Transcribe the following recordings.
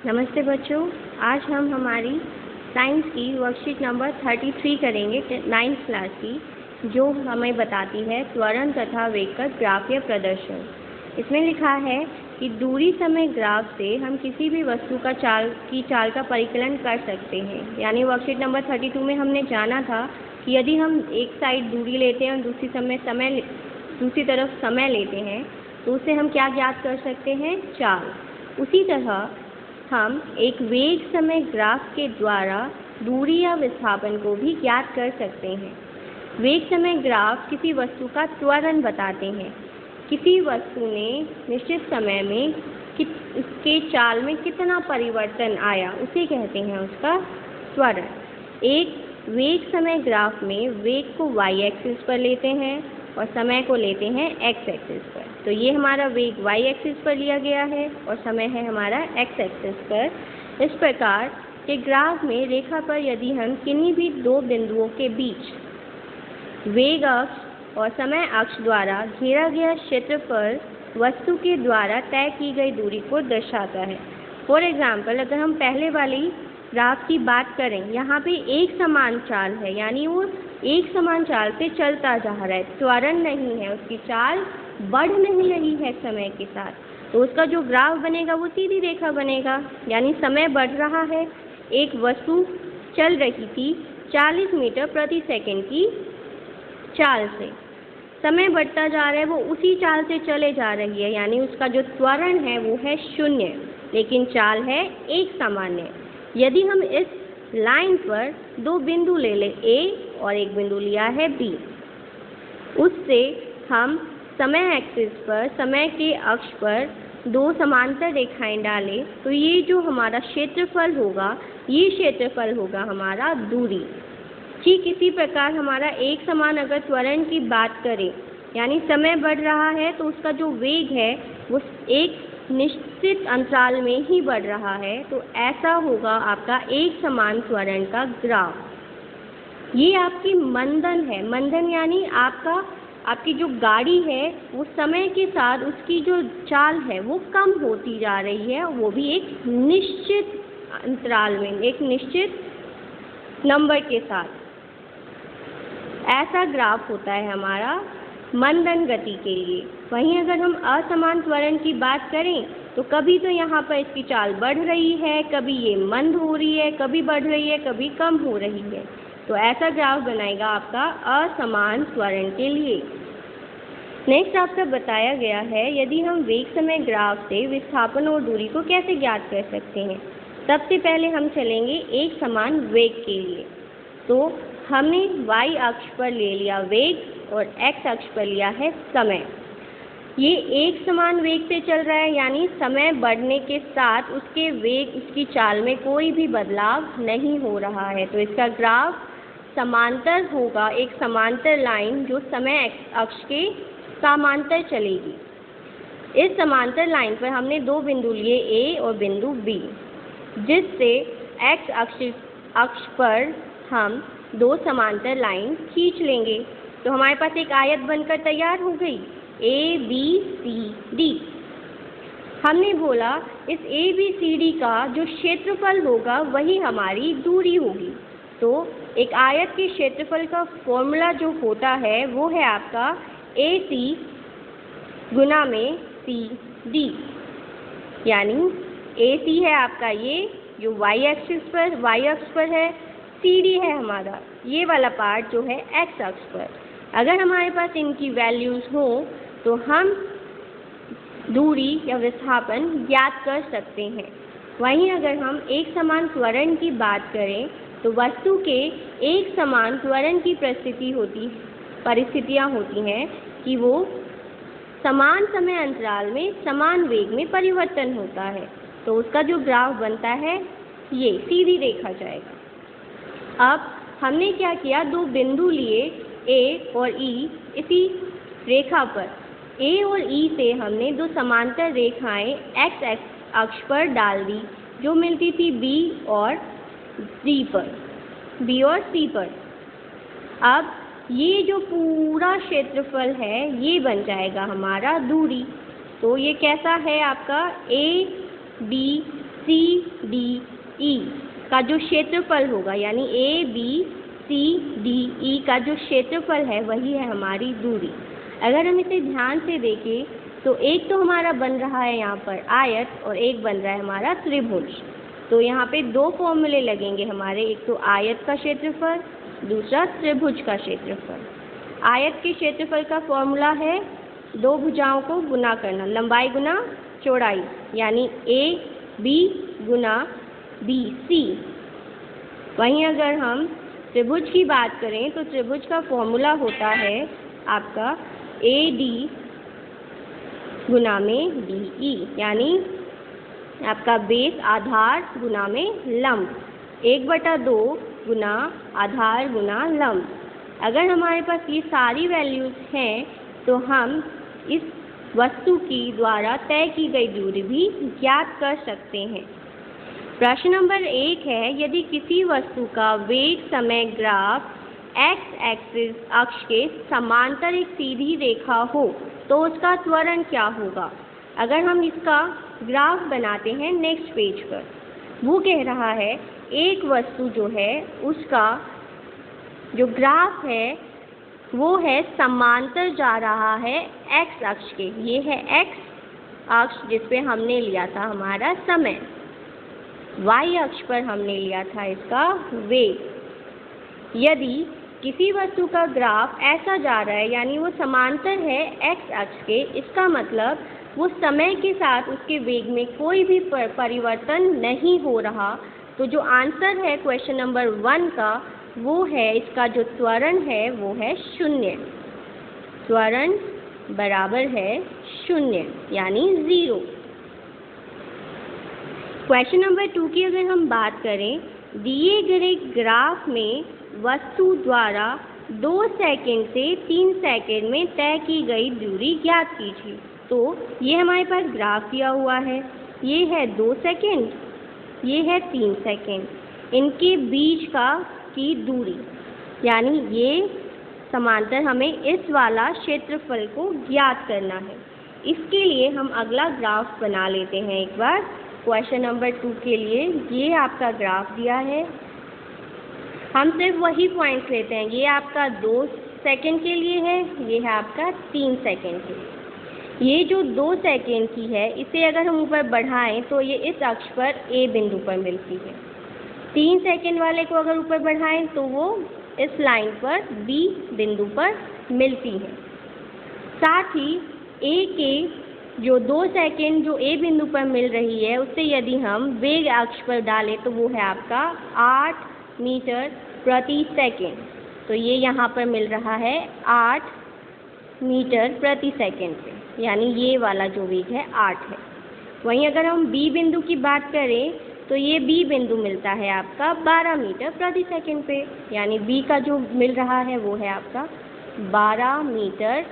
नमस्ते बच्चों, आज हम हमारी साइंस की वर्कशीट नंबर 33 करेंगे 9th क्लास की, जो हमें बताती है त्वरण तथा वेग का ग्राफ या प्रदर्शन। इसमें लिखा है कि दूरी समय ग्राफ से हम किसी भी वस्तु का चाल का परिकलन कर सकते हैं। यानी वर्कशीट नंबर 32 में हमने जाना था कि यदि हम एक साइड दूरी लेते हैं और दूसरी तरफ समय लेते हैं तो उससे हम क्या ज्ञात कर सकते हैं? चाल। उसी तरह हम एक वेग समय ग्राफ के द्वारा दूरी या विस्थापन को भी ज्ञात कर सकते हैं। वेग समय ग्राफ किसी वस्तु का त्वरण बताते हैं। किसी वस्तु ने निश्चित समय में उसके चाल में कितना परिवर्तन आया, उसे कहते हैं उसका त्वरण। एक वेग समय ग्राफ में वेग को y एक्सिस पर लेते हैं और समय को लेते हैं x एक्सिस पर। तो ये हमारा वेग y एक्सिस पर लिया गया है और समय है हमारा x एक्सिस पर। इस प्रकार के ग्राफ में रेखा पर यदि हम किन्हीं भी दो बिंदुओं के बीच वेग अक्ष और समय अक्ष द्वारा घेरा गया क्षेत्रफल वस्तु के द्वारा तय की गई दूरी को दर्शाता है। फॉर एग्जाम्पल, अगर हम पहले वाली ग्राफ की बात करें, यहाँ पे एक समान चाल है, यानी वो एक समान चाल से चलता जा रहा है, त्वरण नहीं है, उसकी चाल बढ़ नहीं रही है समय के साथ, तो उसका जो ग्राफ बनेगा वो सीधी रेखा बनेगा। यानी समय बढ़ रहा है, एक वस्तु चल रही थी 40 मीटर प्रति सेकंड की चाल से, समय बढ़ता जा रहा है, वो उसी चाल से चले जा रही है, यानी उसका जो त्वरण है वो है 0, लेकिन चाल है एक सामान्य। यदि हम इस लाइन पर दो बिंदु ले लें, A और एक बिंदु लिया है B, उससे हम समय एक्सिस पर, समय के अक्ष पर दो समांतर रेखाएं डालें, तो ये जो हमारा क्षेत्रफल होगा, ये क्षेत्रफल होगा हमारा दूरी। ठीक इसी प्रकार हमारा एक समान अगर त्वरण की बात करें, यानी समय बढ़ रहा है तो उसका जो वेग है वो एक निश्चित अंतराल में ही बढ़ रहा है, तो ऐसा होगा आपका एक समान त्वरण का ग्राफ। ये आपकी मंदन है। मंदन यानी आपकी जो गाड़ी है वो समय के साथ उसकी जो चाल है वो कम होती जा रही है, वो भी एक निश्चित अंतराल में, एक निश्चित नंबर के साथ। ऐसा ग्राफ होता है हमारा मंदन गति के लिए। वहीं अगर हम असमान त्वरण की बात करें तो कभी तो यहाँ पर इसकी चाल बढ़ रही है, कभी ये मंद हो रही है, कभी बढ़ रही है, कभी कम हो रही है, तो ऐसा ग्राफ बनाएगा आपका असमान त्वरण के लिए। नेक्स्ट आपका बताया गया है यदि हम वेग समय ग्राफ से विस्थापन और दूरी को कैसे ज्ञात कर सकते हैं। सबसे पहले हम चलेंगे एक समान वेग के लिए। तो हमने y अक्ष पर ले लिया वेग और x अक्ष पर लिया है समय। ये एक समान वेग से चल रहा है, यानी समय बढ़ने के साथ उसके वेग, उसकी चाल में कोई भी बदलाव नहीं हो रहा है, तो इसका ग्राफ समांतर होगा, एक समांतर लाइन जो समय अक्ष के समांतर चलेगी। इस समांतर लाइन पर हमने दो बिंदु लिए A और बिंदु B, जिससे x अक्ष पर हम दो समांतर लाइन खींच लेंगे, तो हमारे पास एक आयत बनकर तैयार हो गई ABCD। हमने बोला इस ABCD का जो क्षेत्रफल होगा वही हमारी दूरी होगी। तो एक आयत के क्षेत्रफल का फॉर्मूला जो होता है वो है आपका AC गुना में CD, यानी AC है आपका ये जो y अक्ष पर है, CD है हमारा ये वाला पार्ट जो है x अक्ष पर। अगर हमारे पास इनकी वैल्यूज़ हो तो हम दूरी या विस्थापन ज्ञात कर सकते हैं। वहीं अगर हम एक समान त्वरण की बात करें तो वस्तु के एक समान त्वरण की परिस्थितियाँ होती हैं कि वो समान समय अंतराल में समान वेग में परिवर्तन होता है, तो उसका जो ग्राफ बनता है ये सीधी रेखा जाएगा। अब हमने क्या किया, दो बिंदु लिए A और E इसी रेखा पर। A और E से हमने दो समांतर रेखाएं x अक्ष पर डाल दी जो मिलती थी B और C पर। अब ये जो पूरा क्षेत्रफल है ये बन जाएगा हमारा दूरी। तो ये कैसा है आपका A B C D E का जो क्षेत्रफल होगा, यानी A B C D E का जो क्षेत्रफल है वही है हमारी दूरी। अगर हम इसे ध्यान से देखें तो एक तो हमारा बन रहा है यहाँ पर आयत और एक बन रहा है हमारा त्रिभुज। तो यहाँ पे दो फॉर्मूले लगेंगे हमारे, एक तो आयत का क्षेत्रफल, दूसरा त्रिभुज का क्षेत्रफल। आयत के क्षेत्रफल का फॉर्मूला है दो भुजाओं को गुना करना, लंबाई गुना चौड़ाई, यानी A B Guna B C. वहीं अगर हम त्रिभुज की बात करें तो त्रिभुज का फॉर्मूला होता है आपका ए डी गुना में डी ई, यानी आपका बेस आधार गुना में लंब, 1/2 गुना आधार गुना लंब। अगर हमारे पास ये सारी वैल्यूज़ हैं तो हम इस वस्तु की द्वारा तय की गई दूरी भी ज्ञात कर सकते हैं। प्रश्न नंबर 1 है, यदि किसी वस्तु का वेग समय ग्राफ एक्स एक्सिस अक्ष के समांतर एक सीधी रेखा हो तो उसका त्वरण क्या होगा। अगर हम इसका ग्राफ बनाते हैं नेक्स्ट पेज पर, वो कह रहा है एक वस्तु जो है उसका जो ग्राफ है वो है समांतर जा रहा है एक्स अक्ष के। ये है एक्स अक्ष जिस पे हमने लिया था हमारा समय, वाई अक्ष पर हमने लिया था इसका वेग। यदि किसी वस्तु का ग्राफ ऐसा जा रहा है यानी वो समांतर है एक्स अक्ष के, इसका मतलब वो समय के साथ उसके वेग में कोई भी परिवर्तन नहीं हो रहा। तो जो आंसर है क्वेश्चन नंबर 1 का वो है, इसका जो त्वरण है वो है 0। त्वरण बराबर है 0 यानी 0। क्वेश्चन नंबर 2 की अगर हम बात करें, दिए गए ग्राफ में वस्तु द्वारा 2 सेकंड से 3 सेकंड में तय की गई दूरी ज्ञात कीजिए। तो ये हमारे पास ग्राफ दिया हुआ है, ये है 2 सेकंड, ये है 3 सेकंड, इनके बीच की दूरी, यानी ये समांतर हमें इस वाला क्षेत्रफल को ज्ञात करना है। इसके लिए हम अगला ग्राफ बना लेते हैं एक बार। क्वेश्चन नंबर 2 के लिए ये आपका ग्राफ दिया है, हम सिर्फ वही पॉइंट्स लेते हैं। ये आपका 2 सेकंड के लिए है, ये है आपका 3 सेकंड के लिए। ये जो 2 सेकंड की है इसे अगर हम ऊपर बढ़ाएं तो ये इस अक्ष पर ए बिंदु पर मिलती है। 3 सेकंड वाले को अगर ऊपर बढ़ाएं तो वो इस लाइन पर बी बिंदु पर मिलती है। साथ ही ए के जो 2 सेकंड जो ए बिंदु पर मिल रही है उससे यदि हम वेग अक्ष पर डालें तो वो है आपका 8 मीटर प्रति सेकंड। तो ये यहाँ पर मिल रहा है 8 मीटर प्रति सेकंड पे, यानी ये वाला जो वेग है 8 है। वहीं अगर हम बी बिंदु की बात करें तो ये बी बिंदु मिलता है आपका 12 मीटर प्रति सेकंड पे, यानी बी का जो मिल रहा है वो है आपका 12 मीटर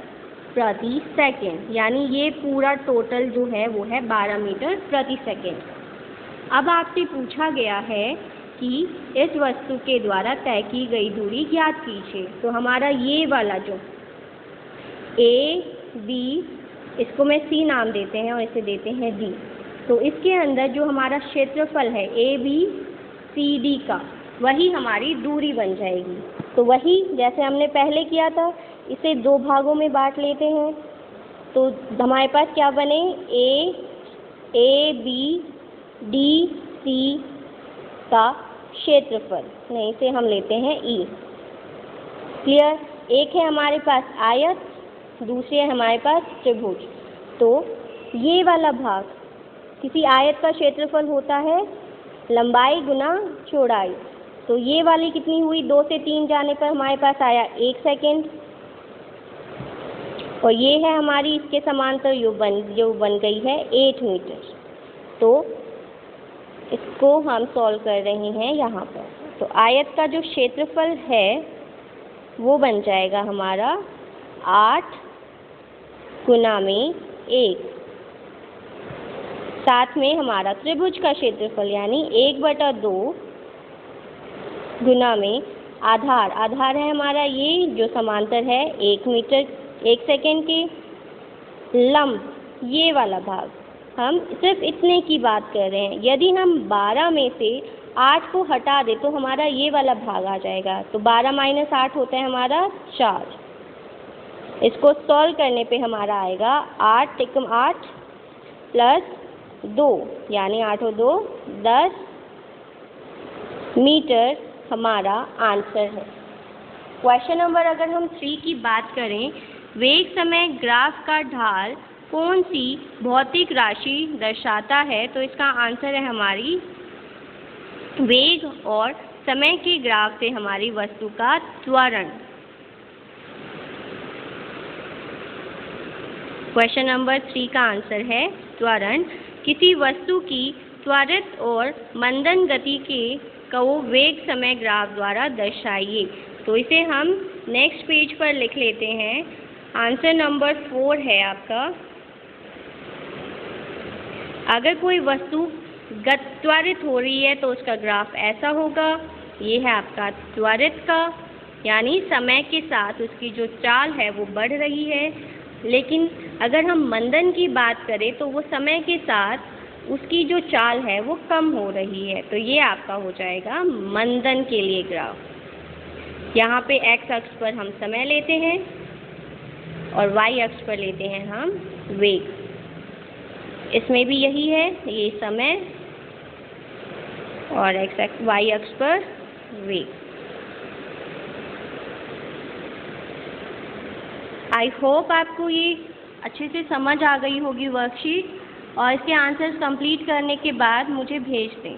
प्रति सेकंड, यानी ये पूरा टोटल जो है वो है 12 मीटर प्रति सेकंड। अब आपसे पूछा गया है कि इस वस्तु के द्वारा तय की गई दूरी ज्ञात कीजिए। तो हमारा ये वाला जो ए बी, इसको मैं सी नाम देते हैं और इसे देते हैं डी। तो इसके अंदर जो हमारा क्षेत्रफल है ए बी सी डी का, वही हमारी दूरी बन जाएगी। तो वही जैसे हमने पहले किया था, इसे 2 भागों में बांट लेते हैं। तो हमारे पास क्या बने, ए बी डी सी का क्षेत्रफल, नहीं इसे हम लेते हैं ई। क्लियर। एक है हमारे पास आयत, दूसरे है हमारे पास त्रिभुज। तो ये वाला भाग किसी आयत का क्षेत्रफल होता है लंबाई गुना चौड़ाई। तो ये वाली कितनी हुई, 2 से 3 जाने पर हमारे पास आया 1 सेकेंड, और ये है हमारी इसके समांतर जो बन गई है 8 मीटर। तो इसको हम सॉल्व कर रहे हैं यहाँ पर। तो आयत का जो क्षेत्रफल है वो बन जाएगा हमारा 8 गुना में 1। साथ में हमारा त्रिभुज का क्षेत्रफल यानी 1/2 गुना में आधार है हमारा ये जो समांतर है 1 मीटर 1 सेकेंड के, लंब ये वाला भाग हम सिर्फ इतने की बात कर रहे हैं। यदि हम 12 में से 8 को हटा दें तो हमारा ये वाला भाग आ जाएगा। तो 12 माइनस 8 होता है हमारा 4। इसको सॉल्व करने पे हमारा आएगा 8 × 8 प्लस 2 यानी 8 और 2 10 मीटर हमारा आंसर है। क्वेश्चन नंबर अगर हम 3 की बात करें, वेग समय ग्राफ का ढाल कौन सी भौतिक राशि दर्शाता है? तो इसका आंसर है हमारी वेग और समय के ग्राफ से हमारी वस्तु का त्वरण। क्वेश्चन नंबर 3 का आंसर है त्वरण। किसी वस्तु की त्वरित और मंदन गति को वेग समय ग्राफ द्वारा दर्शाइए। तो इसे हम नेक्स्ट पेज पर लिख लेते हैं। आंसर नंबर 4 है आपका। अगर कोई वस्तु त्वरित हो रही है तो उसका ग्राफ ऐसा होगा। ये है आपका त्वरित का, यानी समय के साथ उसकी जो चाल है वो बढ़ रही है। लेकिन अगर हम मंदन की बात करें तो वो समय के साथ उसकी जो चाल है वो कम हो रही है। तो ये आपका हो जाएगा मंदन के लिए ग्राफ। यहाँ पे x अक्ष पर हम समय लेते हैं और y अक्ष पर लेते हैं हम वेग। इसमें भी यही है, ये समय और y अक्ष पर वेग। आई होप आपको ये अच्छे से समझ आ गई होगी वर्कशीट, और इसके आंसर्स कंप्लीट करने के बाद मुझे भेज दें।